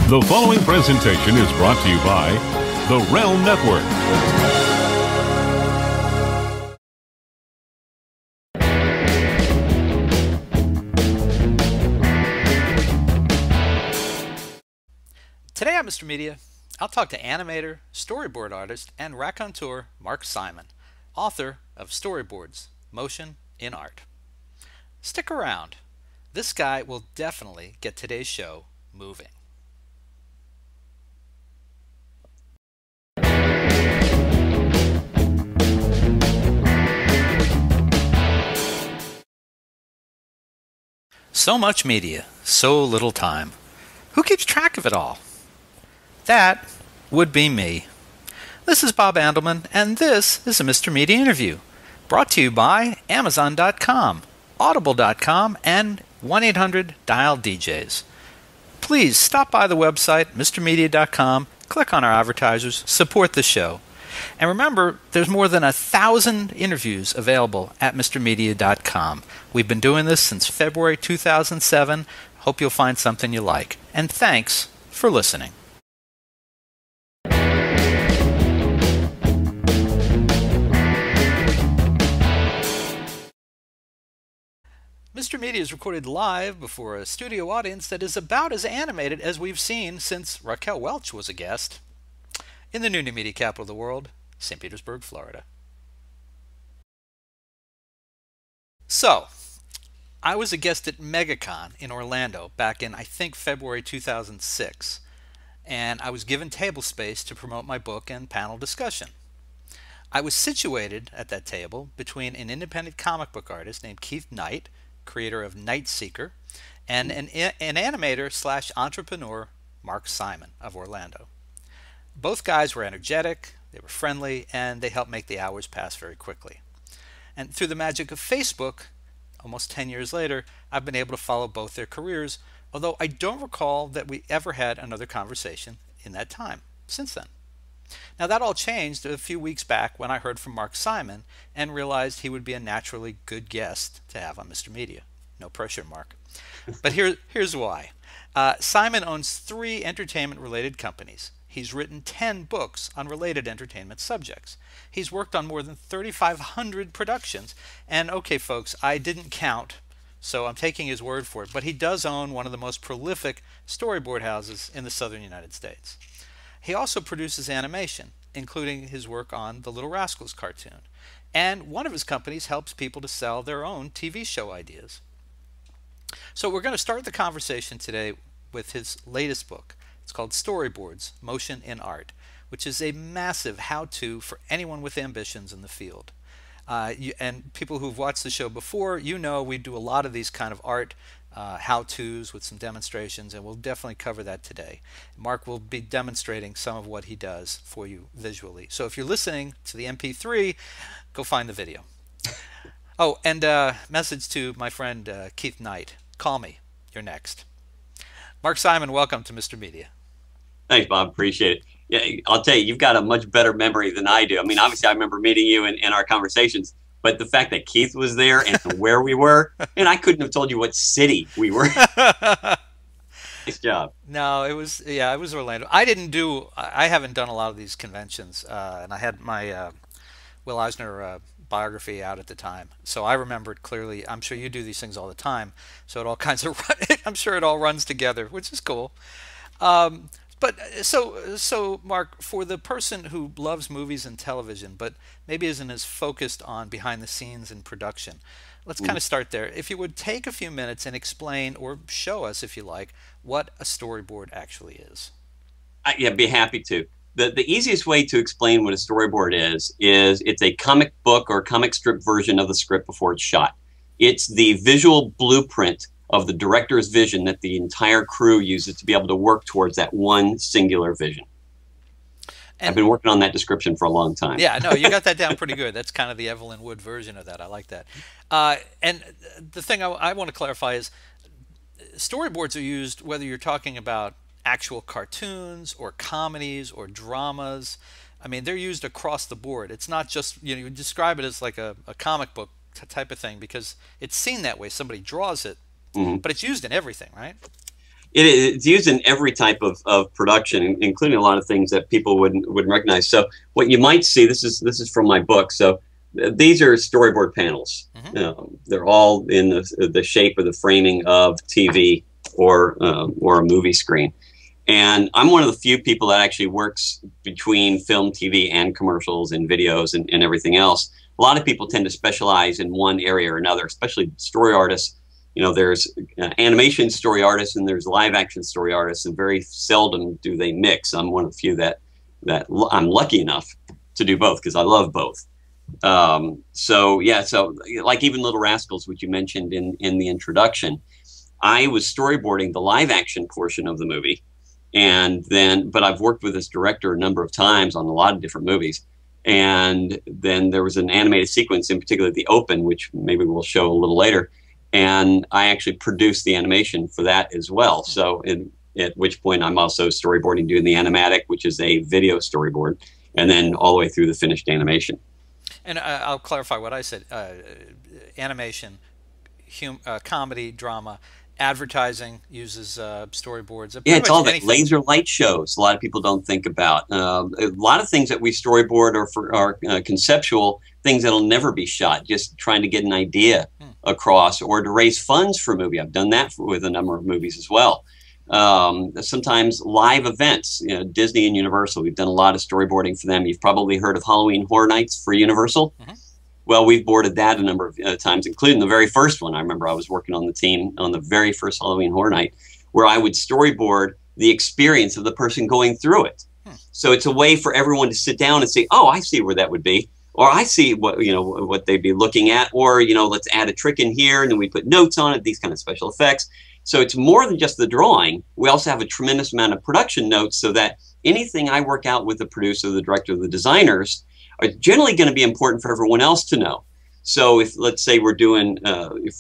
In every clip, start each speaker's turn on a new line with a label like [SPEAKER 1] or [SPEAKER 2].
[SPEAKER 1] The following presentation is brought to you by the Realm Network.
[SPEAKER 2] Today on Mr. Media, I'll talk to animator, storyboard artist, and raconteur Mark Simon, author of Storyboards, Motion in Art. Stick around. This guy will definitely get today's show moving. So much media, so little time. Who keeps track of it all? That would be me. This is Bob Andelman, and this is a Mr. Media interview, brought to you by Amazon.com, Audible.com, and 1-800-DIAL-DJs. Please stop by the website, MrMedia.com, click on our advertisers, support the show. And remember, there's more than 1,000 interviews available at MrMedia.com. We've been doing this since February 2007. Hope you'll find something you like. And thanks for listening. Mr. Media is recorded live before a studio audience that is about as animated as we've seen since Raquel Welch was a guest in the new media capital of the world, St. Petersburg, Florida. So, I was a guest at MegaCon in Orlando back in, I think, February 2006, and I was given table space to promote my book and panel discussion. I was situated at that table between an independent comic book artist named Keith Knight, creator of Night Seeker, and an animator slash entrepreneur, Mark Simon of Orlando. Both guys were energetic, they were friendly, and they helped make the hours pass very quickly. And through the magic of Facebook, almost 10 years later, I've been able to follow both their careers, although I don't recall that we ever had another conversation in that time, since then. Now that all changed a few weeks back when I heard from Mark Simon and realized he would be a naturally good guest to have on Mr. Media. No pressure, Mark. But here's why. Simon owns 3 entertainment-related companies. He's written 10 books on related entertainment subjects. He's worked on more than 3,500 productions. And okay, folks, I didn't count, so I'm taking his word for it, but he does own one of the most prolific storyboard houses in the southern United States. He also produces animation, including his work on the Little Rascals cartoon. And one of his companies helps people to sell their own TV show ideas. So we're going to start the conversation today with his latest book. It's called Storyboards, Motion in Art, which is a massive how-to for anyone with ambitions in the field. And people who've watched the show before, you know we do a lot of these kind of art how-tos with some demonstrations, and we'll definitely cover that today. Mark will be demonstrating some of what he does for you visually. So if you're listening to the MP3, go find the video. Oh, and message to my friend Keith Knight. Call me. You're next. Mark Simon, welcome to Mr. Media.
[SPEAKER 3] Thanks, Bob. Appreciate it. Yeah, I'll tell you, you've got a much better memory than I do. I mean, obviously, I remember meeting you in our conversations, but the fact that Keith was there and where we were, and I couldn't have told you what city we were. Nice job.
[SPEAKER 2] No, it was Orlando. I haven't done a lot of these conventions, and I had my Will Eisner biography out at the time, so I remember it clearly. I'm sure you do these things all the time, so it all kinds of I'm sure it all runs together, which is cool. But so Mark, for the person who loves movies and television but maybe isn't as focused on behind the scenes and production, let's kind of start there. If you would take a few minutes and explain, or show us if you like, what a storyboard actually is.
[SPEAKER 3] Yeah, be happy to. The easiest way to explain what a storyboard is it's a comic book or comic strip version of the script before it's shot. It's the visual blueprint of the director's vision that the entire crew uses to be able to work towards that one singular vision. And I've been working on that description for a long time.
[SPEAKER 2] Yeah, no, you got that down pretty good. That's kind of the Evelyn Wood version of that. I like that. And the thing I want to clarify is storyboards are used whether you're talking about actual cartoons or comedies or dramas. I mean, they're used across the board. It's not just, you describe it as like a comic book type of thing because it's seen that way. Somebody draws it, but it's used in everything, right?
[SPEAKER 3] It's used in every type of production, including a lot of things that people wouldn't recognize. So what you might see, this is from my book. So these are storyboard panels. They're all in the shape or the framing of TV or a movie screen. And I'm one of the few people that actually works between film, TV, and commercials and videos and everything else. A lot of people tend to specialize in one area or another, especially story artists. You know, there's animation story artists and there's live action story artists, and very seldom do they mix. I'm one of the few that I'm lucky enough to do both because I love both. So yeah, so like even Little Rascals, which you mentioned in the introduction, I was storyboarding the live action portion of the movie, but I've worked with this director a number of times on a lot of different movies. And then there was an animated sequence, in particular the open, which maybe we'll show a little later. And I actually produced the animation for that as well. So at which point I'm also storyboarding, doing the animatic, which is a video storyboard, and then all the way through the finished animation.
[SPEAKER 2] And I'll clarify what I said. Animation, comedy, drama, advertising uses storyboards.
[SPEAKER 3] Yeah, it's all that laser light shows. A lot of people don't think about. A lot of things that we storyboard are conceptual things that'll never be shot, just trying to get an idea across or to raise funds for a movie. I've done that with a number of movies as well. Sometimes live events, you know, Disney and Universal, we've done a lot of storyboarding for them. You've probably heard of Halloween Horror Nights for Universal. Well, we've boarded that a number of times, including the very first one. I remember I was working on the team on the very first Halloween Horror Night, where I would storyboard the experience of the person going through it. So it's a way for everyone to sit down and say, oh, I see where that would be. Or I see what they'd be looking at, or, let's add a trick in here, and then we put notes on it, these kind of special effects. So it's more than just the drawing. We also have a tremendous amount of production notes so that anything I work out with the producer, the director, the designers are generally going to be important for everyone else to know. So if, let's say we're doing,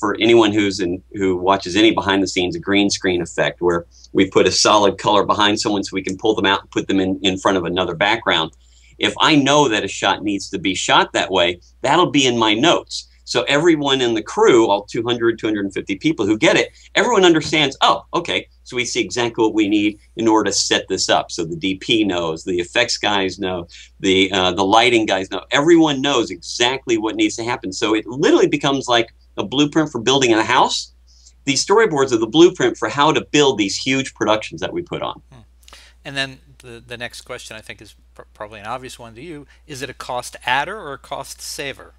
[SPEAKER 3] for anyone who watches any behind the scenes, a green screen effect where we put a solid color behind someone so we can pull them out and put them in front of another background. If I know that a shot needs to be shot that way, that'll be in my notes. So everyone in the crew, all 200, 250 people who get it, everyone understands, oh, okay, so we see exactly what we need in order to set this up. So the DP knows, the effects guys know, the lighting guys know. Everyone knows exactly what needs to happen. So it literally becomes like a blueprint for building a house. These storyboards are the blueprint for how to build these huge productions that we put on.
[SPEAKER 2] And then the next question, I think, is probably an obvious one to you. Is it a cost adder or a cost saver?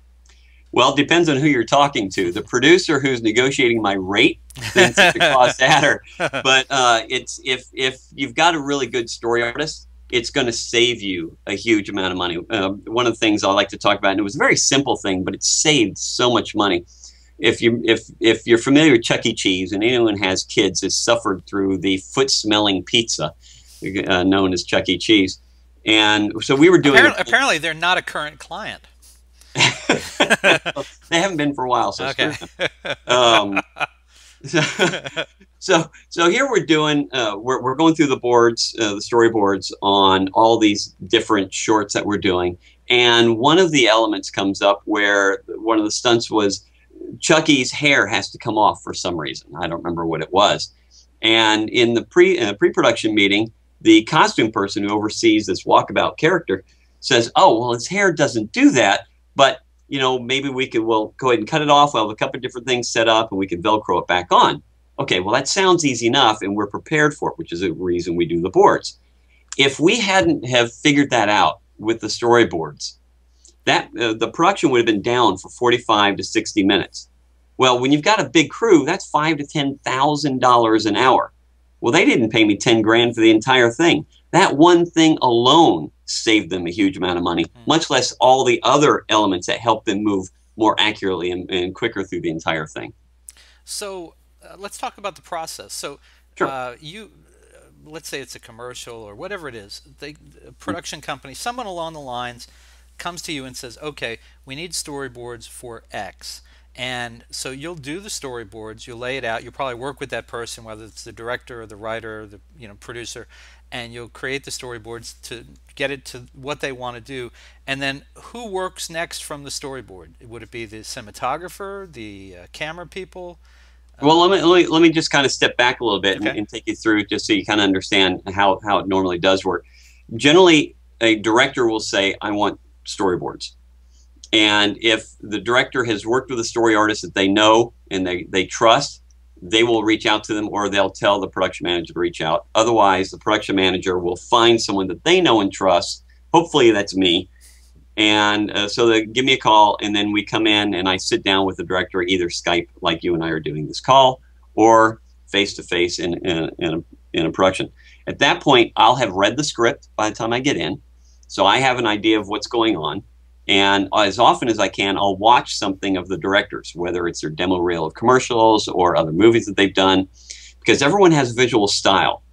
[SPEAKER 3] Well, it depends on who you're talking to. The producer who's negotiating my rate thinks it's a cost adder. But it's if you've got a really good story artist, it's going to save you a huge amount of money. One of the things I like to talk about, and it was a very simple thing, but it saved so much money. If you're familiar with Chuck E. Cheese, and anyone has kids has suffered through the foot-smelling pizza known as Chuck E. Cheese. And so we were doing...
[SPEAKER 2] Apparently they're not a current client.
[SPEAKER 3] They haven't been for a while, so
[SPEAKER 2] okay.
[SPEAKER 3] So here we're doing we're going through the boards, the storyboards on all these different shorts that we're doing, and one of the elements comes up where one of the stunts was Chucky's hair has to come off for some reason. I don't remember what it was, and in the pre-production meeting, the costume person who oversees this walkabout character says, "Oh, well, his hair doesn't do that." But, maybe we'll go ahead and cut it off. We'll have a couple of different things set up and we can Velcro it back on. Okay, well, that sounds easy enough and we're prepared for it, which is a reason we do the boards. If we hadn't have figured that out with the storyboards, the production would have been down for 45 to 60 minutes. Well, when you've got a big crew, that's $5,000 to $10,000 an hour. Well, they didn't pay me 10 grand for the entire thing. That one thing alone saved them a huge amount of money, much less all the other elements that help them move more accurately and quicker through the entire thing.
[SPEAKER 2] So let's talk about the process. So
[SPEAKER 3] sure.
[SPEAKER 2] Let's say it's a commercial or whatever it is, a production company, someone along the lines comes to you and says, okay, we need storyboards for X. And so you'll do the storyboards, you'll lay it out, you'll probably work with that person, whether it's the director or the writer or the producer, and you'll create the storyboards to get it to what they want to do. And then who works next from the storyboard? Would it be the cinematographer, the camera people?
[SPEAKER 3] Well, let me just kind of step back a little bit
[SPEAKER 2] Okay.
[SPEAKER 3] and take you through just so you kind of understand how it normally does work. Generally, a director will say, I want storyboards. And if the director has worked with a story artist that they know and they trust, they will reach out to them, or they'll tell the production manager to reach out. Otherwise, the production manager will find someone that they know and trust. Hopefully that's me. And so they give me a call, and then we come in and I sit down with the director, either Skype like you and I are doing this call, or face-to-face in a production. At that point, I'll have read the script by the time I get in. So I have an idea of what's going on. And as often as I can, I'll watch something of the directors, whether it's their demo reel of commercials or other movies that they've done, because everyone has a visual style.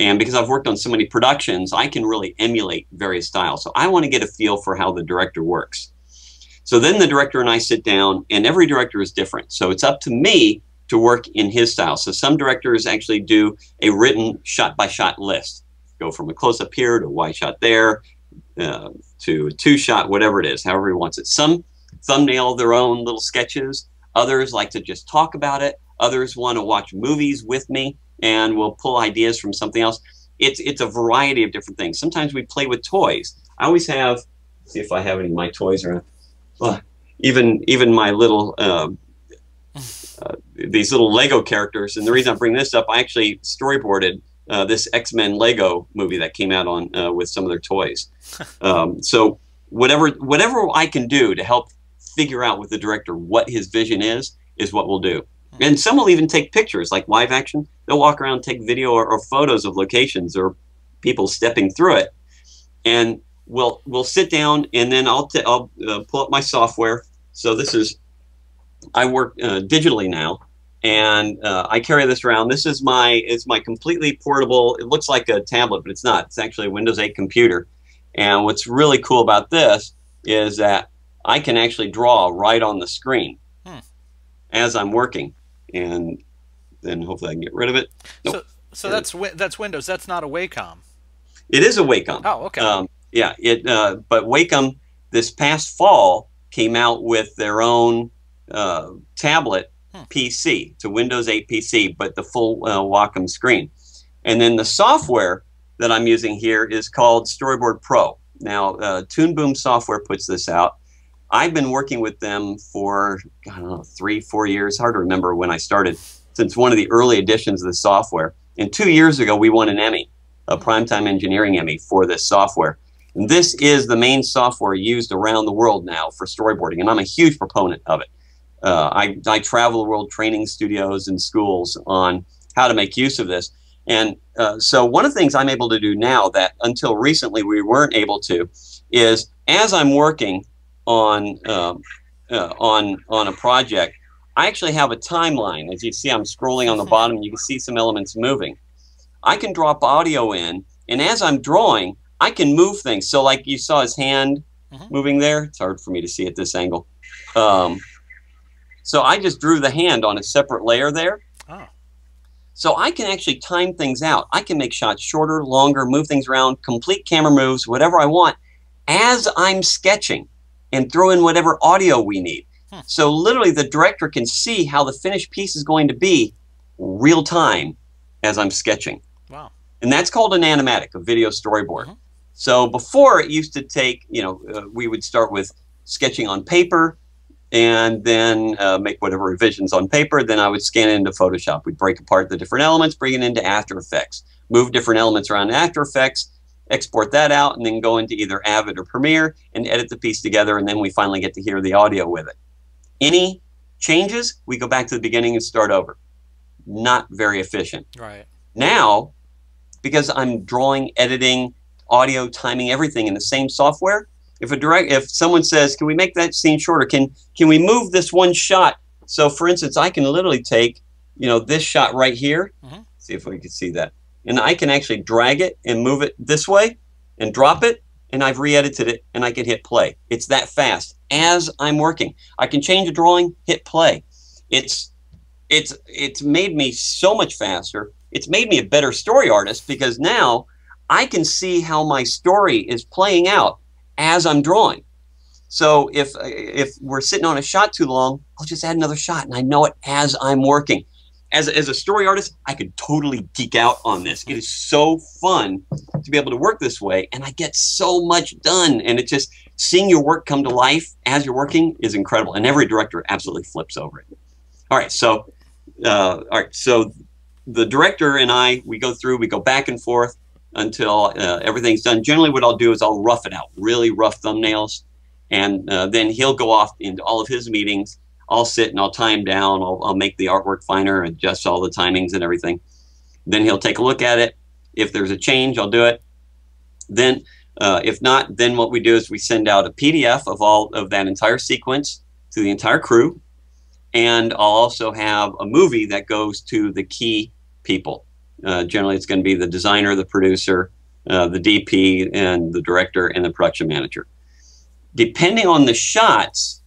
[SPEAKER 3] And because I've worked on so many productions, I can really emulate various styles. So I want to get a feel for how the director works. So then the director and I sit down, and every director is different. So it's up to me to work in his style. So some directors actually do a written shot-by-shot list. Go from a close-up here to a wide shot there, to a two-shot, whatever it is, however he wants it. Some thumbnail their own little sketches. Others like to just talk about it. Others want to watch movies with me, and we'll pull ideas from something else. It's a variety of different things. Sometimes we play with toys. I always have, see if I have any of my toys around. Well, even my little, these little Lego characters. And the reason I bring this up, I actually storyboarded this X-Men Lego movie that came out on with some of their toys. So whatever I can do to help figure out with the director what his vision is what we'll do. And some will even take pictures, like live action. They'll walk around, take video or photos of locations or people stepping through it. And we'll sit down, and then I'll pull up my software. So this is, I work digitally now, and I carry this around. This is my completely portable. It looks like a tablet, but it's not. It's actually a Windows 8 computer. And what's really cool about this is that I can actually draw right on the screen as I'm working. And then hopefully I can get rid of it. Nope.
[SPEAKER 2] So that's Windows. That's not a Wacom.
[SPEAKER 3] It is a Wacom.
[SPEAKER 2] Oh, okay.
[SPEAKER 3] Yeah. But Wacom this past fall came out with their own tablet PC. It's a Windows 8 PC, but the full Wacom screen. And then the software that I'm using here is called Storyboard Pro. Now, Toon Boom Software puts this out. I've been working with them for, I don't know, 3-4 years. Hard to remember when I started, since one of the early editions of the software. And 2 years ago, we won an Emmy, a Primetime Engineering Emmy for this software. And this is the main software used around the world now for storyboarding, and I'm a huge proponent of it. I travel the world training studios and schools on how to make use of this. And so one of the things I'm able to do now that until recently we weren't able to is, as I'm working on a project, I actually have a timeline. As you see, I'm scrolling on the bottom. You can see some elements moving. I can drop audio in, and as I'm drawing, I can move things. So like you saw his hand moving there. It's hard for me to see at this angle. So I just drew the hand on a separate layer there.
[SPEAKER 2] Oh.
[SPEAKER 3] So I can actually time things out. I can make shots shorter, longer, move things around, complete camera moves, whatever I want, as I'm sketching, and throw in whatever audio we need. So literally the director can see how the finished piece is going to be real time as I'm sketching.
[SPEAKER 2] Wow.
[SPEAKER 3] And that's called an animatic, a video storyboard. So before, it used to take, we would start with sketching on paper and then make whatever revisions on paper. Then I would scan it into Photoshop. We'd break apart the different elements, bring it into After Effects, move different elements around in After Effects, export that out, and then go into either Avid or Premiere and edit the piece together, and then we finally get to hear the audio with it. Any changes, we go back to the beginning and start over. Not very efficient.
[SPEAKER 2] Right.
[SPEAKER 3] Now, because I'm drawing, editing, audio, timing, everything in the same software, if someone says, can we make that scene shorter? Can we move this one shot? So for instance, I can literally take, this shot right here. See if we can see that. And I can actually drag it and move it this way and drop it, and I've re-edited it, and I can hit play. It's that fast as I'm working. I can change a drawing, hit play. It's made me so much faster. It's made me a better story artist, because now I can see how my story is playing out as I'm drawing. So if we're sitting on a shot too long, I'll just add another shot, and I know it as I'm working. as a story artist, I could totally geek out on this. It is so fun to be able to work this way, and I get so much done. And it just, seeing your work come to life as you're working is incredible. And every director absolutely flips over it. All right, so the director and I, we go back and forth until everything's done. Generally, what I'll do is I'll rough it out, really rough thumbnails, and then he'll go off into all of his meetings. I'll sit and I'll time down. I'll make the artwork finer, adjust all the timings and everything. Then he'll take a look at it. If there's a change, I'll do it. Then, if not, then what we do is we send out a PDF of all of that entire sequence to the entire crew. And I'll also have a movie that goes to the key people. Generally, it's going to be the designer, the producer, the DP, and the director, and the production manager. Depending on the shots,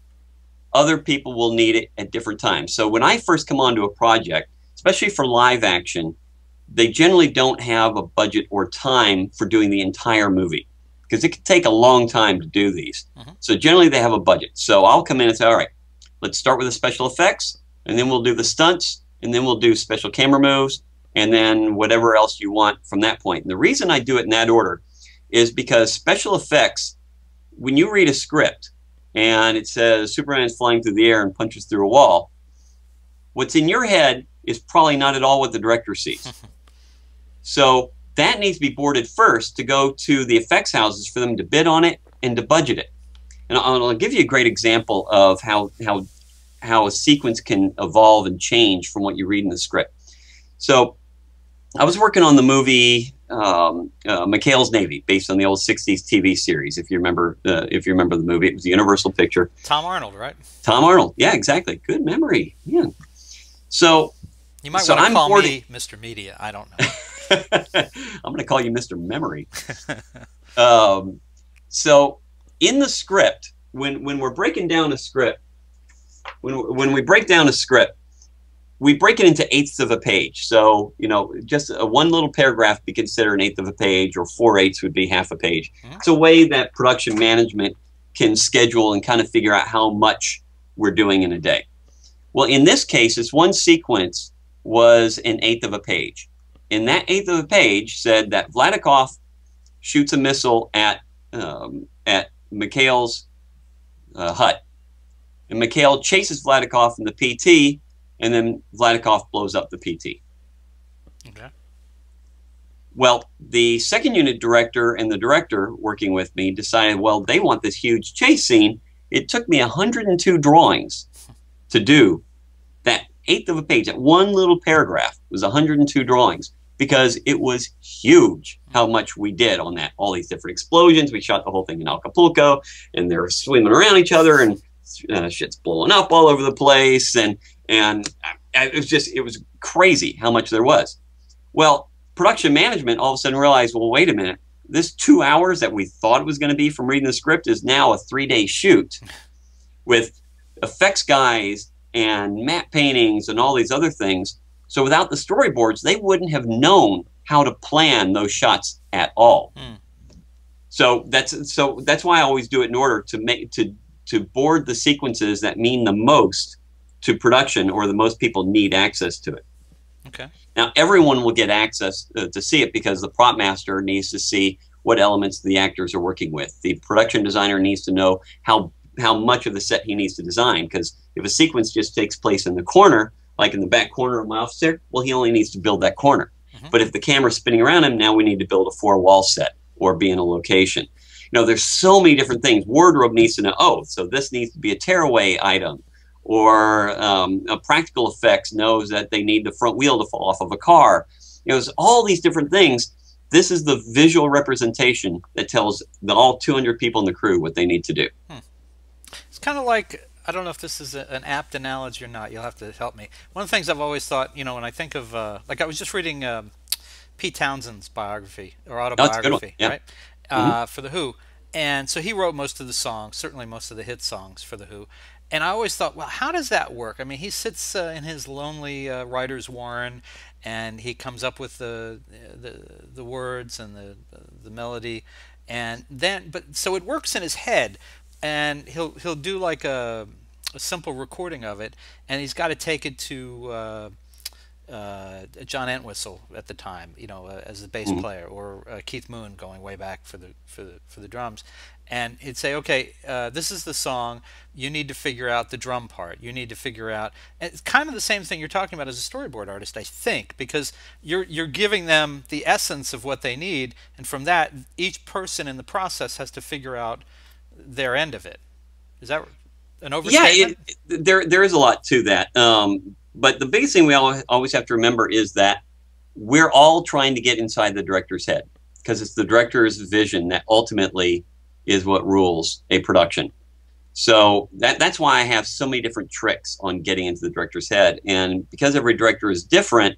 [SPEAKER 3] other people will need it at different times. So when I first come onto a project, especially for live action, they generally don't have a budget or time for doing the entire movie because it can take a long time to do these. So generally they have a budget. So I'll come in and say, all right, let's start with the special effects, and then we'll do the stunts, and then we'll do special camera moves, and then whatever else you want from that point. And the reason I do it in that order is because special effects, when you read a script, and it says Superman's flying through the air and punches through a wall, what's in your head is probably not at all what the director sees. So that needs to be boarded first to go to the effects houses for them to bid on it and to budget it. And I'll give you a great example of how a sequence can evolve and change from what you read in the script. So I was working on the movie McHale's Navy, based on the old '60s TV series. If you remember the movie, it was a Universal picture.
[SPEAKER 2] Tom Arnold, right?
[SPEAKER 3] Tom Arnold, yeah, exactly. Good memory, yeah. So
[SPEAKER 2] you might want to call me Mr. Media. I don't know.
[SPEAKER 3] I'm going to call you Mr. Memory. So in the script, when we're breaking down a script, when we break down a script, we break it into eighths of a page. So, just one little paragraph be considered an eighth of a page, or 4/8 would be half a page. It's a way that production management can schedule and kind of figure out how much we're doing in a day. Well, in this case, this one sequence was an eighth of a page. And that eighth of a page said that Vladikov shoots a missile at McHale's hut. And McHale chases Vladikov in the PT, and then Vladikov blows up the PT. Okay. Well, the second unit director and the director working with me decided, well, they want this huge chase scene. It took me 102 drawings to do that eighth of a page. That one little paragraph was 102 drawings because it was huge how much we did on that. All these different explosions. We shot the whole thing in Acapulco, and they're swimming around each other, and shit's blowing up all over the place, and it was crazy how much there was. Well, production management all of a sudden realized, well, wait a minute, this 2 hours that we thought it was going to be from reading the script is now a 3-day shoot with effects guys and matte paintings and all these other things. So without the storyboards, they wouldn't have known how to plan those shots at all. So that's why I always do it in order to board the sequences that mean the most to production, or the most people need access to it. Okay. Now everyone will get access to see it because the prop master needs to see what elements the actors are working with. The production designer needs to know how much of the set he needs to design, because if a sequence just takes place in the corner, like in the back corner of my office there, well, he only needs to build that corner. But if the camera's spinning around him, now we need to build a 4-wall set or be in a location. There's so many different things. Wardrobe needs to know, oh, so this needs to be a tearaway item. Or practical effects knows that they need the front wheel to fall off of a car. There's all these different things. This is the visual representation that tells all 200 people in the crew what they need to do.
[SPEAKER 2] It's kind of like, I don't know if this is an apt analogy or not. You'll have to help me. One of the things I've always thought, when I think of, like I was just reading Pete Townshend's biography, or autobiography, right? For The Who. And so he wrote most of the songs, certainly most of the hit songs for The Who. And I always thought, well, how does that work? I mean, he sits in his lonely writer's warren, and he comes up with the words and the melody, and then, so it works in his head, and he'll do like a simple recording of it, and he's got to take it to John Entwistle at the time, as the bass player, or Keith Moon going way back for the drums, and he'd say, okay, this is the song. You need to figure out the drum part. You need to figure out. And it's kind of the same thing you're talking about as a storyboard artist, I think, because you're giving them the essence of what they need, and from that, each person in the process has to figure out their end of it. Is that an overstatement?
[SPEAKER 3] Yeah, there is a lot to that. But the biggest thing we always have to remember is that we're all trying to get inside the director's head, because it's the director's vision that ultimately is what rules a production. So that's why I have so many different tricks on getting into the director's head. And because every director is different,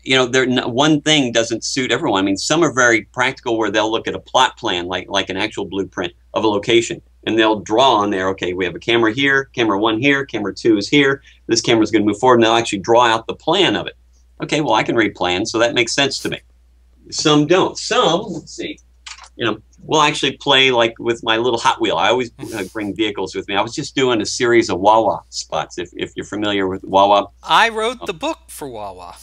[SPEAKER 3] one thing doesn't suit everyone. I mean, some are very practical, where they'll look at a plot plan, like an actual blueprint of a location, and they'll draw on there, okay, we have a camera here, camera 1 here, camera 2 is here, this camera is going to move forward, and they'll actually draw out the plan of it. Okay, well, I can read plans, so that makes sense to me. Some don't. Some, let's see, we'll actually play like with my little Hot Wheel. I always bring vehicles with me. I was just doing a series of Wawa spots, if you're familiar with Wawa.
[SPEAKER 2] I wrote the book for Wawa.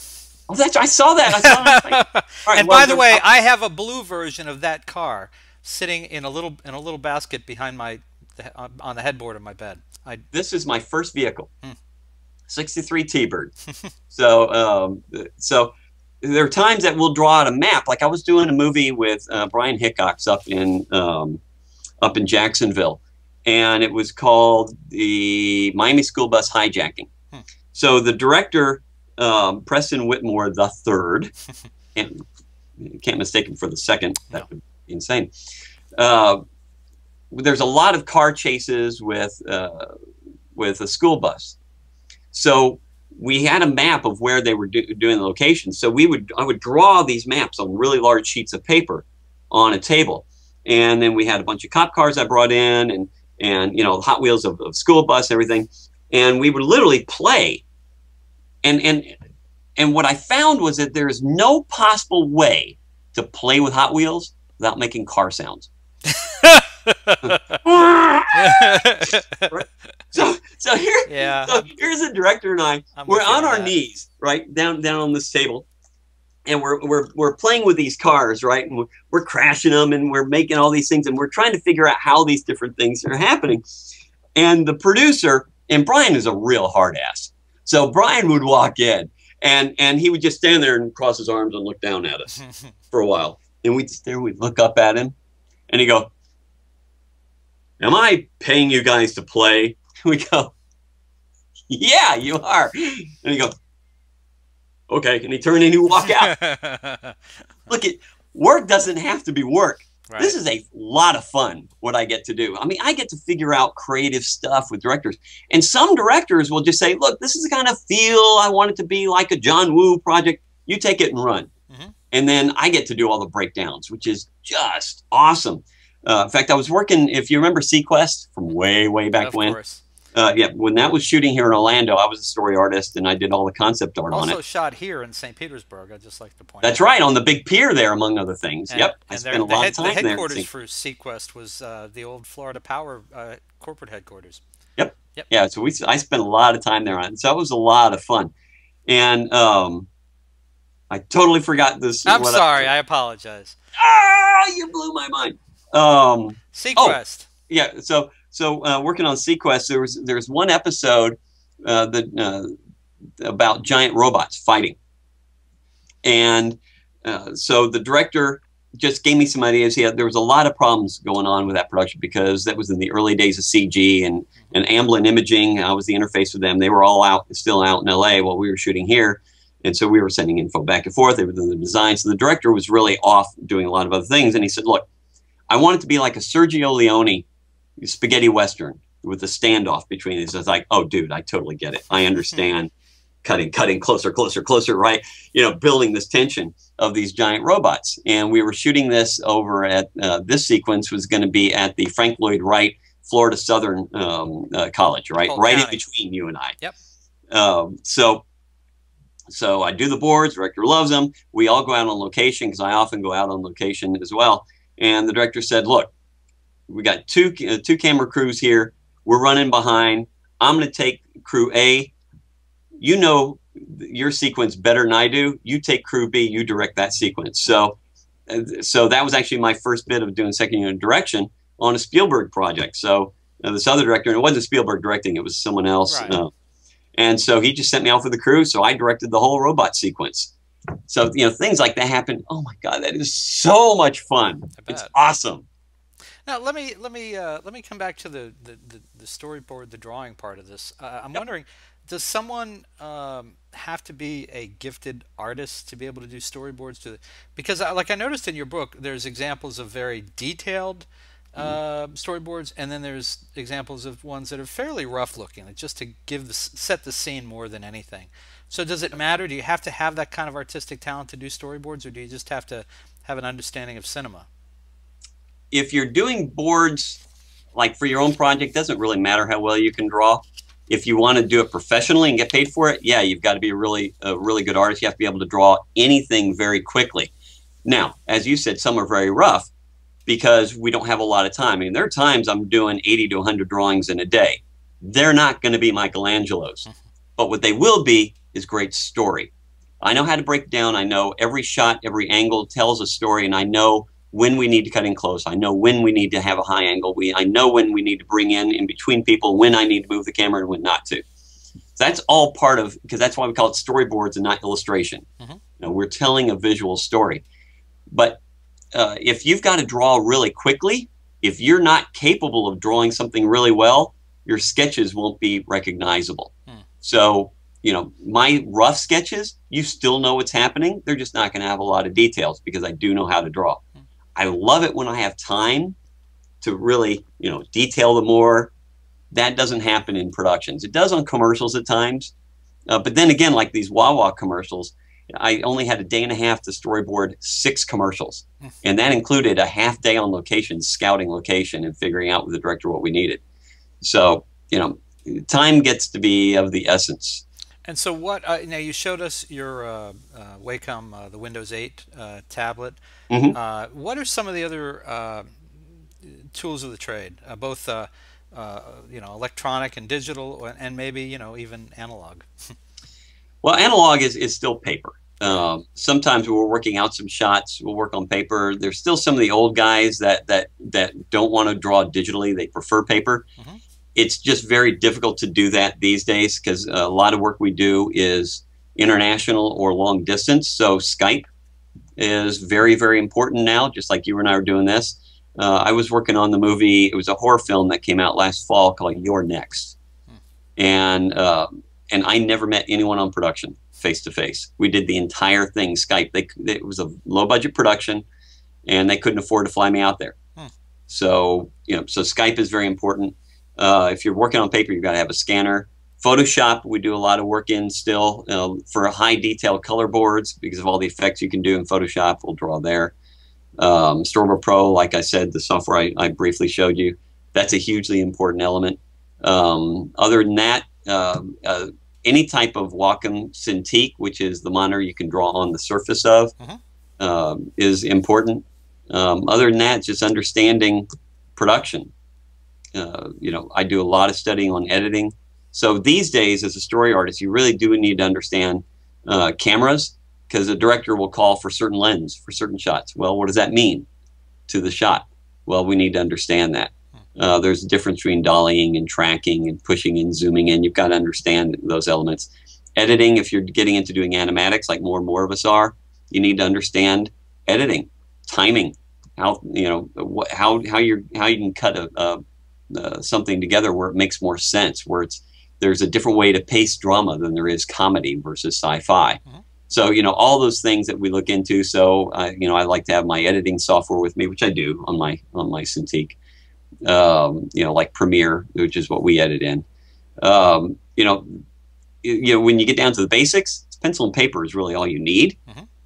[SPEAKER 3] Oh, I saw that.
[SPEAKER 2] Right, and by the way, I have a blue version of that car sitting in a little basket behind on the headboard of my bed.
[SPEAKER 3] This is my first vehicle, 63 T-Bird. So there are times that we'll draw out a map. Like I was doing a movie with Brian Hickox up in Jacksonville, and it was called the Miami School Bus Hijacking. So the director, Preston Whitmore the third, and you can't mistake him for the second. That would be insane. There's a lot of car chases with a school bus. So we had a map of where they were doing the location. So I would draw these maps on really large sheets of paper on a table, and then we had a bunch of cop cars I brought in, and Hot Wheels of school bus, everything, and we would literally play. And what I found was that there is no possible way to play with Hot Wheels without making car sounds. Right? So here's the director and we're on our knees, right, down on this table, and we're playing with these cars, right, and we're crashing them, and we're making all these things, and we're trying to figure out how these different things are happening. And the producer, and Brian is a real hard ass, so Brian would walk in, and he would just stand there and cross his arms and look down at us for a while, and we'd look up at him, and he'd go, "Am I paying you guys to play?" We go, "Yeah, you are." And he go, "Okay." And he turned and he walk out. Look, work doesn't have to be work. Right. This is a lot of fun, what I get to do. I mean, I get to figure out creative stuff with directors. And some directors will just say, look, this is the kind of feel I want it to be, like a John Woo project. You take it and run. And then I get to do all the breakdowns, which is just awesome. In fact, I was working, if you remember Sequest from way back when. Of course. When that was shooting here in Orlando, I was a story artist, and I did all the concept art on it.
[SPEAKER 2] Also shot here in St. Petersburg, I'd just like to point out.
[SPEAKER 3] That's right, on the big pier there, among other things.
[SPEAKER 2] And,
[SPEAKER 3] yep,
[SPEAKER 2] I
[SPEAKER 3] spent a lot of time there.
[SPEAKER 2] The headquarters for Sequest was the old Florida Power corporate headquarters.
[SPEAKER 3] Yep. Yeah, so I spent a lot of time there on it, so it was a lot of fun. And I totally forgot this.
[SPEAKER 2] I'm sorry, I apologize.
[SPEAKER 3] You blew my mind.
[SPEAKER 2] Sequest.
[SPEAKER 3] Oh, yeah, so working on Sequest, there's one episode about giant robots fighting, and so the director just gave me some ideas. There was a lot of problems going on with that production because that was in the early days of CG and Amblin Imaging. I was the interface with them. They were all still out in LA while we were shooting here, and so we were sending info back and forth. They were doing the design, so the director was really off doing a lot of other things, and he said, "Look, I want it to be like a Sergio Leone spaghetti western with a standoff between these." I was like, "Oh, dude, I totally get it. I understand." Cutting, closer, right? Building this tension of these giant robots. And we were shooting this over at, this sequence was going to be at the Frank Lloyd Wright Florida Southern College, right? Right in between you and I.
[SPEAKER 2] Yep.
[SPEAKER 3] So I do the boards, director loves them. We all go out on location because I often go out on location as well. And the director said, "Look, we got two camera crews here. We're running behind. I'm going to take crew A. your sequence better than I do. You take crew B, you direct that sequence. So that was actually my first bit of doing second unit direction on a Spielberg project. So this other director, and it wasn't Spielberg directing, it was someone else.
[SPEAKER 2] Right.
[SPEAKER 3] And so he just sent me off with the crew. So I directed the whole robot sequence. So, things like that happen. Oh my God, that is so much fun. It's awesome.
[SPEAKER 2] Now let me come back to the storyboard, the drawing part of this. I'm wondering, does someone have to be a gifted artist to be able to do storyboards? Because like I noticed in your book, there's examples of very detailed storyboards, and then there's examples of ones that are fairly rough looking, like just to set the scene more than anything. So does it matter? Do you have to have that kind of artistic talent to do storyboards, or do you just have to have an understanding of cinema?
[SPEAKER 3] If you're doing boards like for your own project, doesn't really matter how well you can draw. If you want to do it professionally and get paid for it, yeah, you've got to be a really good artist. You have to be able to draw anything very quickly. Now, as you said, some are very rough because we don't have a lot of time. I mean, there are times I'm doing 80 to 100 drawings in a day. They're not going to be Michelangelo's, but what they will be is great story. I know how to break it down. I know every shot, every angle tells a story, and I know when we need to cut in close. I know when we need to have a high angle. I know when we need to bring in between people, when I need to move the camera and when not to. So that's all part of, because that's why we call it storyboards and not illustration. We're telling a visual story. But if you've got to draw really quickly, if you're not capable of drawing something really well, your sketches won't be recognizable. So, my rough sketches, you still know what's happening. They're just not going to have a lot of details because I do know how to draw. I love it when I have time to really, detail them more. That doesn't happen in productions. It does on commercials at times. But then again, like these Wawa commercials, I only had a day and a half to storyboard 6 commercials. And that included a half day on location, scouting location and figuring out with the director what we needed. So, time gets to be of the essence.
[SPEAKER 2] And so what, now you showed us your Wacom, the Windows 8 tablet. What are some of the other tools of the trade, both electronic and digital, and maybe, even analog?
[SPEAKER 3] Well, analog is still paper. Sometimes we're working out some shots, we'll work on paper. There's still some of the old guys that don't want to draw digitally. They prefer paper. It's just very difficult to do that these days because a lot of work we do is international or long distance. So Skype is very, very important now, just like you and I are doing this. I was working on the movie. It was a horror film that came out last fall called You're Next. And I never met anyone on production face to face. We did the entire thing Skype. It was a low budget production and they couldn't afford to fly me out there. So, so Skype is very important. If you're working on paper, you've got to have a scanner. Photoshop, we do a lot of work in still for high detail color boards because of all the effects you can do in Photoshop. We'll draw there. Storyboard Pro, like I said, the software I briefly showed you, that's a hugely important element. Other than that, any type of Wacom Cintiq, which is the monitor you can draw on the surface of, is important. Other than that, just understanding production. I do a lot of studying on editing. So these days, as a story artist, you really do need to understand cameras because a director will call for certain lens for certain shots. Well, what does that mean to the shot? Well, we need to understand that. There's a difference between dollying and tracking and pushing and zooming in. You've got to understand those elements. Editing, if you're getting into doing animatics, like more and more of us are, you need to understand editing, timing, how you can cut something together where it makes more sense, where there's a different way to pace drama than there is comedy versus sci-fi. So, all those things that we look into. So, I like to have my editing software with me, which I do on my Cintiq. Like Premiere, which is what we edit in. When you get down to the basics, pencil and paper is really all you need.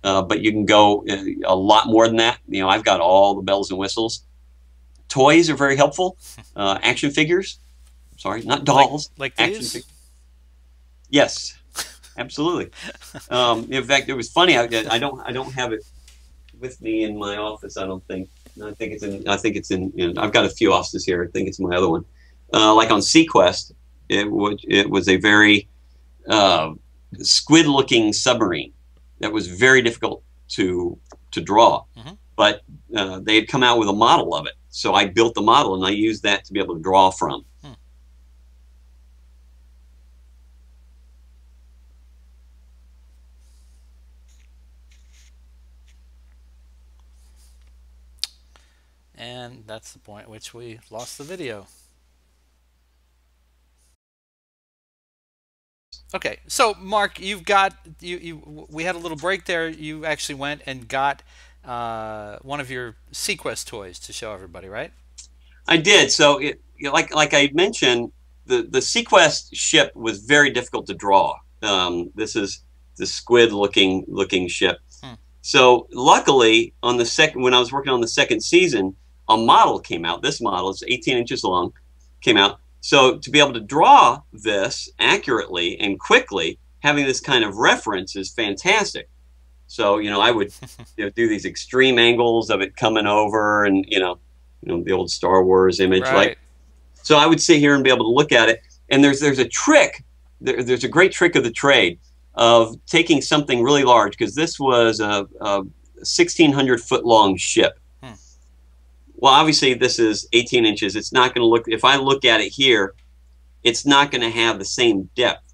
[SPEAKER 3] But you can go a lot more than that. I've got all the bells and whistles. Toys are very helpful. Action figures. Sorry, not dolls.
[SPEAKER 2] Like
[SPEAKER 3] action
[SPEAKER 2] these?
[SPEAKER 3] figures. Yes, absolutely. In fact, it was funny. I don't have it with me in my office. I don't think. I think it's in. I've got a few offices here. I think it's my other one. Like on Sequest, it was a very squid-looking submarine that was very difficult to draw.
[SPEAKER 2] Hmm.
[SPEAKER 3] But they had come out with a model of it, so I built the model and I used that to be able to draw from.
[SPEAKER 2] Hmm. And that's the point at which we lost the video. Okay, so Mark, you've got we had a little break there. You actually went and got one of your Sequest toys to show everybody, right?
[SPEAKER 3] I did. So like I mentioned, the Sequest ship was very difficult to draw. This is the squid looking ship.
[SPEAKER 2] Hmm.
[SPEAKER 3] So luckily, on the second, when I was working on the second season, a model came out. This model is 18 inches long, came out. So to be able to draw this accurately and quickly, having this kind of reference is fantastic. So I would do these extreme angles of it coming over, and the old Star Wars image,
[SPEAKER 2] Right.
[SPEAKER 3] like. So I would sit here and be able to look at it. And there's a trick. There's a great trick of the trade of taking something really large, because this was a 1,600-foot long ship.
[SPEAKER 2] Hmm.
[SPEAKER 3] Well, obviously this is 18 inches. It's not going to look, if I look at it here, it's not going to have the same depth.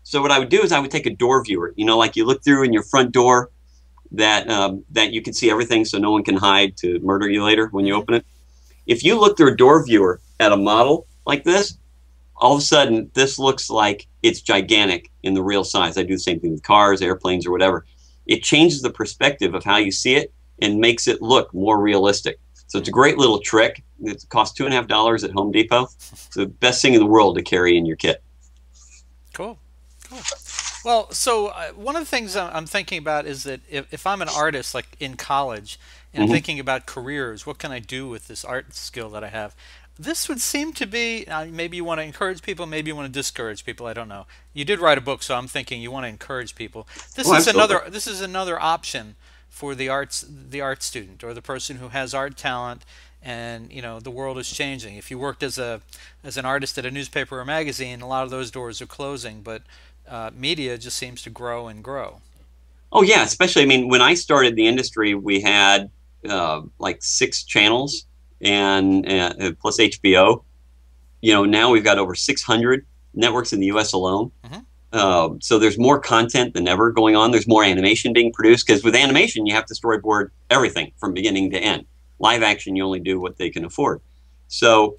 [SPEAKER 3] So what I would do is I would take a door viewer, like you look through in your front door, that you can see everything so no one can hide to murder you later when you open it. If you look through a door viewer at a model like this, all of a sudden this looks like it's gigantic in the real size. I do the same thing with cars, airplanes, or whatever. It changes the perspective of how you see it and makes it look more realistic. So it's a great little trick. It costs $2.50 at Home Depot. It's the best thing in the world to carry in your kit.
[SPEAKER 2] Cool. Cool. Well, so one of the things I'm thinking about is that if I'm an artist, like in college, and
[SPEAKER 3] Mm-hmm.
[SPEAKER 2] thinking about careers, what can I do with this art skill that I have? This would seem to be, maybe you want to encourage people, maybe you want to discourage people, I don't know. You did write a book, so I'm thinking you want to encourage people.
[SPEAKER 3] Oh, absolutely.
[SPEAKER 2] This is another option for the art student, or the person who has art talent, and the world is changing. If you worked as an artist at a newspaper or magazine, a lot of those doors are closing, but media just seems to grow and grow.
[SPEAKER 3] Oh yeah, especially, I mean, when I started the industry, we had like 6 channels and plus HBO. Now we've got over 600 networks in the U.S. alone.
[SPEAKER 2] Hmm.
[SPEAKER 3] So there's more content than ever going on. There's more animation being produced, because with animation you have to storyboard everything from beginning to end. Live action, you only do what they can afford. So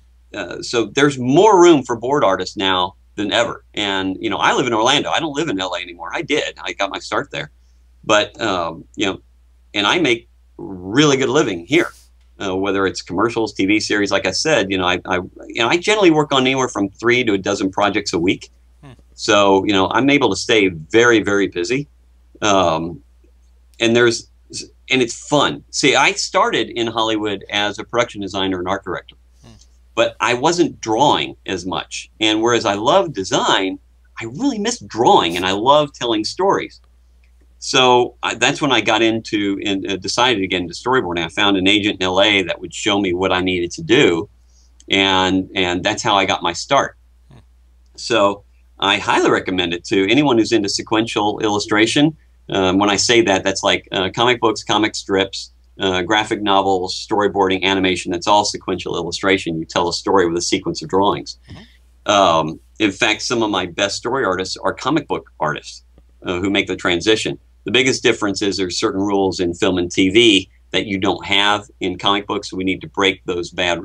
[SPEAKER 3] so there's more room for board artists now than ever. And I live in Orlando. I don't live in LA anymore. I did. I got my start there, but and I make really good living here. Whether it's commercials, TV series, like I said, I generally work on anywhere from 3 to a dozen projects a week.
[SPEAKER 2] Hmm.
[SPEAKER 3] So I'm able to stay very, very busy, and it's fun. See, I started in Hollywood as a production designer and art director, but I wasn't drawing as much. And whereas I love design, I really miss drawing, and I love telling stories. So that's when I got into and decided to get into storyboarding. I found an agent in LA that would show me what I needed to do, and that's how I got my start. So I highly recommend it to anyone who's into sequential illustration. When I say that, that's like comic books, comic strips, graphic novels, storyboarding, animation. That's all sequential illustration. You tell a story with a sequence of drawings. In fact, some of my best story artists are comic book artists who make the transition. The biggest difference is there's certain rules in film and TV that you don't have in comic books. So we need to break those bad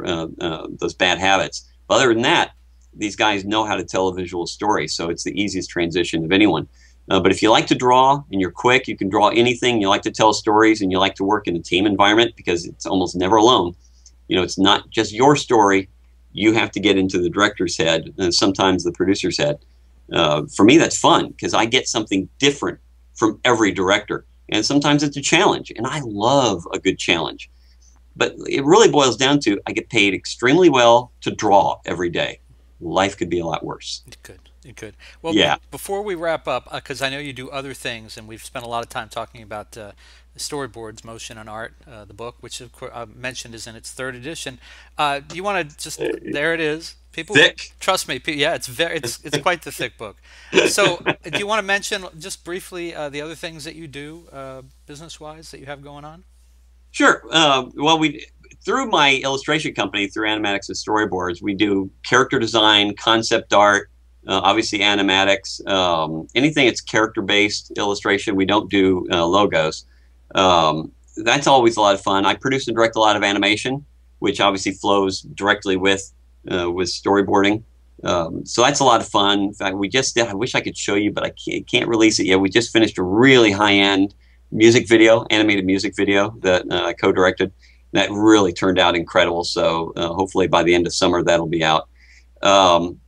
[SPEAKER 3] habits. But other than that, these guys know how to tell a visual story, so it's the easiest transition of anyone. But if you like to draw and you're quick, you can draw anything. You like to tell stories and you like to work in a team environment, because it's almost never alone. It's not just your story. You have to get into the director's head and sometimes the producer's head. For me, that's fun, because I get something different from every director. And sometimes it's a challenge, and I love a good challenge. But it really boils down to, I get paid extremely well to draw every day. Life could be a lot worse.
[SPEAKER 2] It could. It could. Well,
[SPEAKER 3] Yeah.
[SPEAKER 2] before we wrap up, because I know you do other things, and we've spent a lot of time talking about Storyboards, Motion and Art, the book, which of course I mentioned is in its third edition. Do you want to just, there it is. People,
[SPEAKER 3] Thick.
[SPEAKER 2] trust me. Yeah, it's quite the thick book. So, do you want to mention just briefly the other things that you do business-wise that you have going on?
[SPEAKER 3] Sure. Well, we through my illustration company, through Animatics and Storyboards, we do character design, concept art, obviously animatics, anything that's character-based illustration. We don't do logos. That's always a lot of fun. I produce and direct a lot of animation, which obviously flows directly with storyboarding. So that's a lot of fun. In fact, we just did, I wish I could show you, but I can't release it yet. We just finished a really high-end music video, animated music video that I co-directed. That really turned out incredible. So hopefully by the end of summer, that'll be out. And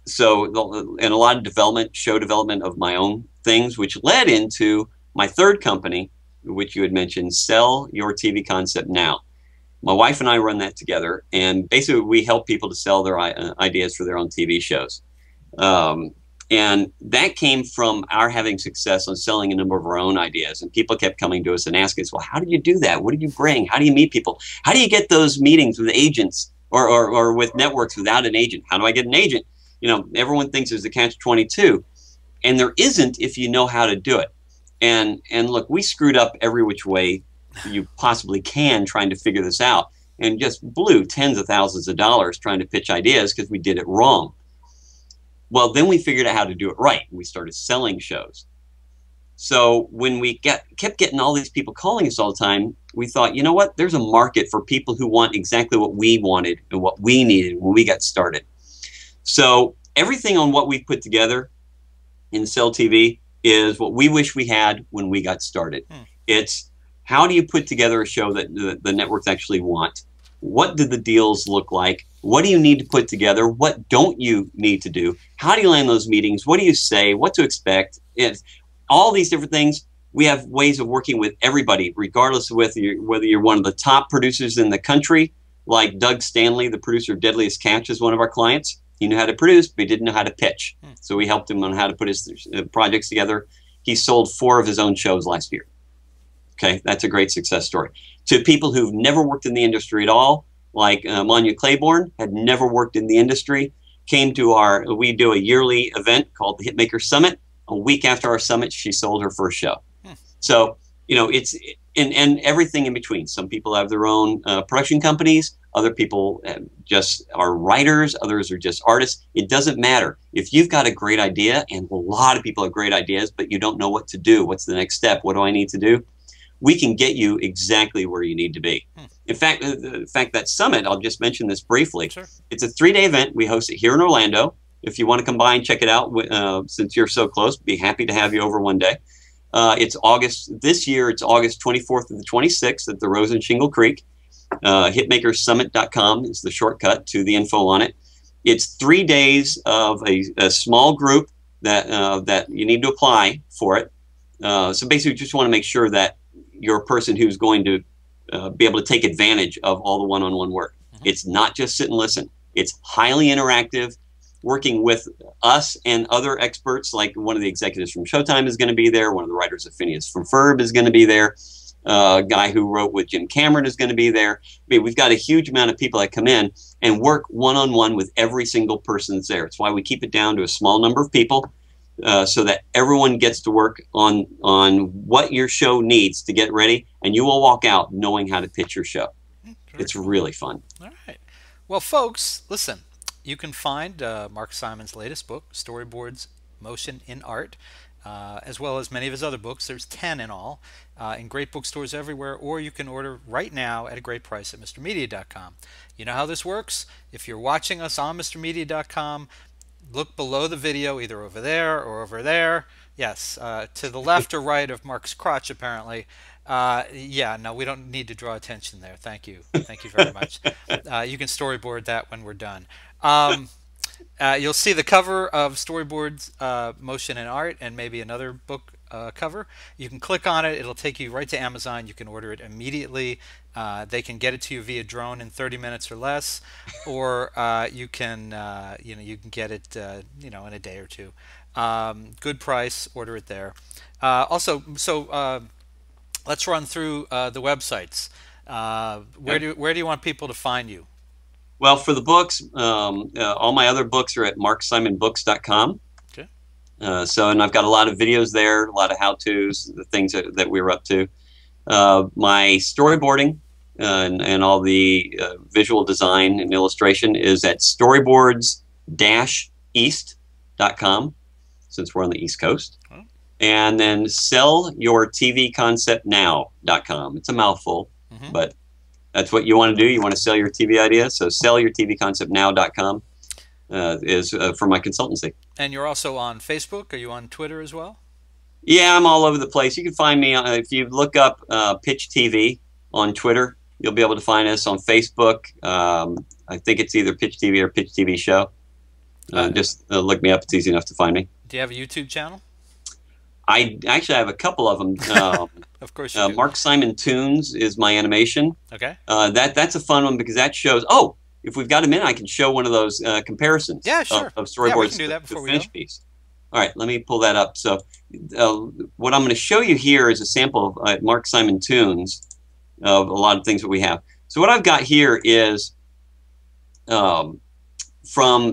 [SPEAKER 3] a lot of development, show development of my own things, which led into my third company, which you had mentioned, Sell Your TV Concept Now. My wife and I run that together, and basically we help people to sell their ideas for their own TV shows. And that came from our having success on selling a number of our own ideas. And people kept coming to us and asking us, well, how did you do that? What did you bring? How do you meet people? How do you get those meetings with agents or with networks without an agent? How do I get an agent? You know, everyone thinks there's a catch-22, and there isn't if you know how to do it. And look, we screwed up every which way you possibly can trying to figure this out, and just blew tens of thousands of dollars trying to pitch ideas because we did it wrong. Well, then we figured out how to do it right. We started selling shows. So when we kept getting all these people calling us all the time, we thought, you know what? There's a market for people who want exactly what we wanted and what we needed when we got started. So everything on what we put together in Sell TV is what we wish we had when we got started. It's how do you put together a show that the networks actually want? What do the deals look like? What do you need to put together? What don't you need to do? How do you land those meetings? What do you say? What to expect? It's all these different things. We have ways of working with everybody, regardless of whether you're one of the top producers in the country, like Doug Stanley, the producer of Deadliest Catch, is one of our clients. He knew how to produce, but he didn't know how to pitch. So we helped him on how to put his projects together. He sold 4 of his own shows last year. Okay, that's a great success story. To people who've never worked in the industry at all, like Manya Claiborne, had never worked in the industry, came to we do a yearly event called the Hitmakers Summit. A week after our summit, she sold her first show. So, you know, and everything in between. Some people have their own production companies. Other people just are writers. Others are just artists. It doesn't matter. If you've got a great idea, and a lot of people have great ideas, but you don't know what to do, what's the next step? What do I need to do? We can get you exactly where you need to be. In fact, that summit, I'll just mention this briefly. Sure. It's a 3-day event. We host it here in Orlando. If you want to come by and check it out, since you're so close, be happy to have you over one day. This year, it's August 24th to the 26th at the Rose and Shingle Creek. Hitmakersummit.com is the shortcut to the info on it. It's 3 days of a small group that you need to apply for it. So basically, you just want to make sure that you're a person who's going to be able to take advantage of all the one-on-one work. It's not just sit and listen. It's highly interactive, working with us and other experts, like one of the executives from Showtime is going to be there. One of the writers of Phineas from Ferb is going to be there. A guy who wrote with Jim Cameron is going to be there. I mean, we've got a huge amount of people that come in and work one-on-one with every single person that's there. It's why we keep it down to a small number of people. So that everyone gets to work on what your show needs to get ready, and you will walk out knowing how to pitch your show. It's really fun.
[SPEAKER 2] All right. Well, folks, listen, you can find Mark Simon's latest book, Storyboards, Motion in Art, as well as many of his other books. There's 10 in all, in great bookstores everywhere, or you can order right now at a great price at MrMedia.com. You know how this works? If you're watching us on MrMedia.com, look below the video, either over there or over there. Yes, to the left or right of Mark's crotch, apparently. Yeah, no, we don't need to draw attention there. Thank you. Thank you very much. You can storyboard that when we're done. You'll see the cover of Storyboards, Motion and Art, and maybe another book cover. You can click on it. It'll take you right to Amazon. You can order it immediately. They can get it to you via drone in 30 minutes or less, or you can you can get it in a day or two. Good price. Order it there. Also, let's run through the websites. Where do you want people to find you?
[SPEAKER 3] Well, for the books, all my other books are at marksimonbooks.com.
[SPEAKER 2] Okay.
[SPEAKER 3] And I've got a lot of videos there, a lot of how-tos, the things that we were up to. My storyboarding and all the visual design and illustration is at storyboards-east.com, since we're on the East Coast. Oh. And then sellyourtvconceptnow.com. It's a mouthful, but that's what you want to do. You want to sell your TV idea. So sellyourtvconceptnow.com is for my consultancy.
[SPEAKER 2] And you're also on Facebook. Are you on Twitter as well?
[SPEAKER 3] Yeah, I'm all over the place. You can find me if you look up Pitch TV on Twitter. You'll be able to find us on Facebook. I think it's either Pitch TV or Pitch TV Show. Just look me up. It's easy enough to find me.
[SPEAKER 2] Do you have a YouTube channel?
[SPEAKER 3] I actually have a couple of them.
[SPEAKER 2] Of course you do.
[SPEAKER 3] Mark Simon Tunes is my animation.
[SPEAKER 2] Okay.
[SPEAKER 3] That's a fun one because that shows. Oh, if we've got a minute, I can show one of those comparisons.
[SPEAKER 2] Yeah, sure.
[SPEAKER 3] Of storyboards.
[SPEAKER 2] Yeah, we can do that before we go.
[SPEAKER 3] Piece. All right, let me pull that up. So, what I'm going to show you here is a sample of Mark Simon Tunes of a lot of things that we have. So, what I've got here is from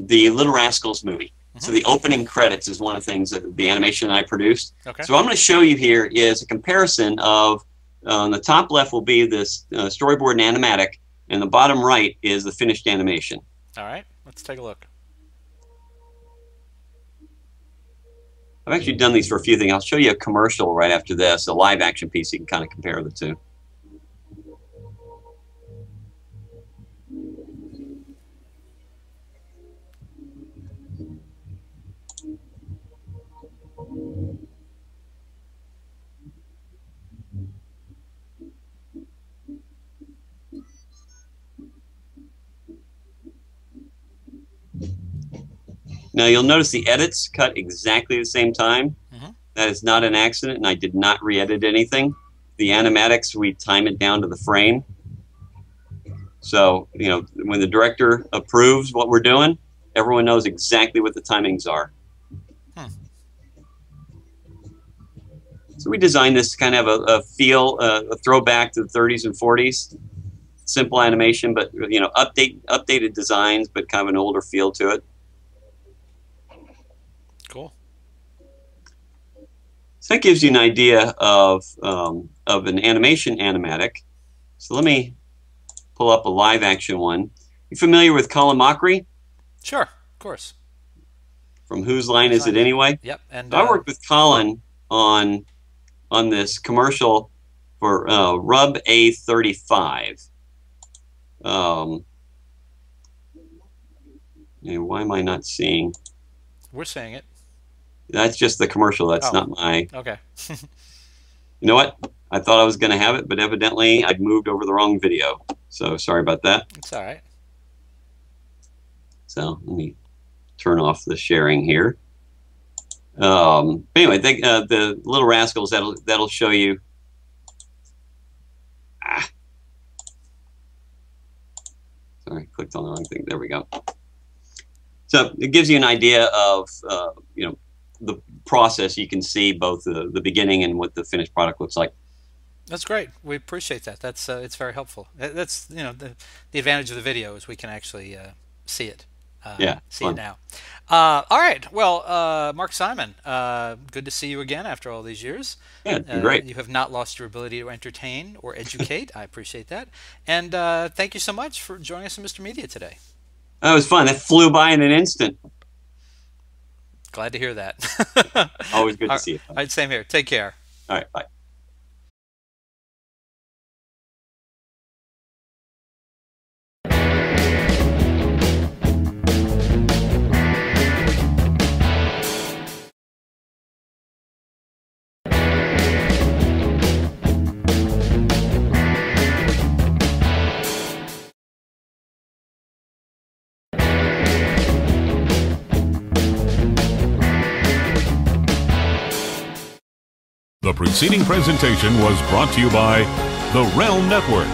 [SPEAKER 3] the Little Rascals movie. So the opening credits is one of the things that the animation I produced.
[SPEAKER 2] Okay.
[SPEAKER 3] So what I'm going to show you here is a comparison of, on the top left will be this storyboard and animatic, and the bottom right is the finished animation.
[SPEAKER 2] All right, let's take a look.
[SPEAKER 3] I've actually done these for a few things. I'll show you a commercial right after this, a live action piece. You can kind of compare the two. Now you'll notice the edits cut exactly the same time. That is not an accident, and I did not re-edit anything. The animatics, we time it down to the frame. So, you know, when the director approves what we're doing, everyone knows exactly what the timings are. So we designed this to kind of have a feel, a throwback to the 30s and 40s. Simple animation, but, you know, updated designs, but kind of an older feel to it.
[SPEAKER 2] Cool.
[SPEAKER 3] So that gives you an idea of an animation animatic. So let me pull up a live action one. You familiar with Colin Mockery?
[SPEAKER 2] Sure, of course.
[SPEAKER 3] From Whose Line Is It Anyway?
[SPEAKER 2] Yep. And
[SPEAKER 3] so I worked with Colin on this commercial for Rub A35. Why am I not seeing?
[SPEAKER 2] We're saying it.
[SPEAKER 3] That's just the commercial. That's not my...
[SPEAKER 2] Okay.
[SPEAKER 3] You know what? I thought I was going to have it, but evidently I'd moved over the wrong video. So sorry about that.
[SPEAKER 2] It's all right.
[SPEAKER 3] So let me turn off the sharing here. Anyway, the Little Rascals, that'll show you. Sorry, clicked on the wrong thing. There we go. So it gives you an idea of you know, the process. You can see both the beginning and what the finished product looks like.
[SPEAKER 2] That's great. We appreciate that. That's it's very helpful. That's, you know, the advantage of the video is we can actually see it. See it now. All right. Well, Mark Simon, good to see you again after all these years.
[SPEAKER 3] Yeah, it's been great.
[SPEAKER 2] You have not lost your ability to entertain or educate. I appreciate that. And thank you so much for joining us in Mr. Media today.
[SPEAKER 3] That was fun. That flew by in an instant.
[SPEAKER 2] Glad to hear that.
[SPEAKER 3] Always good to see you.
[SPEAKER 2] All right, same here. Take care.
[SPEAKER 3] All right, bye.
[SPEAKER 1] The preceding presentation was brought to you by the Realm Network.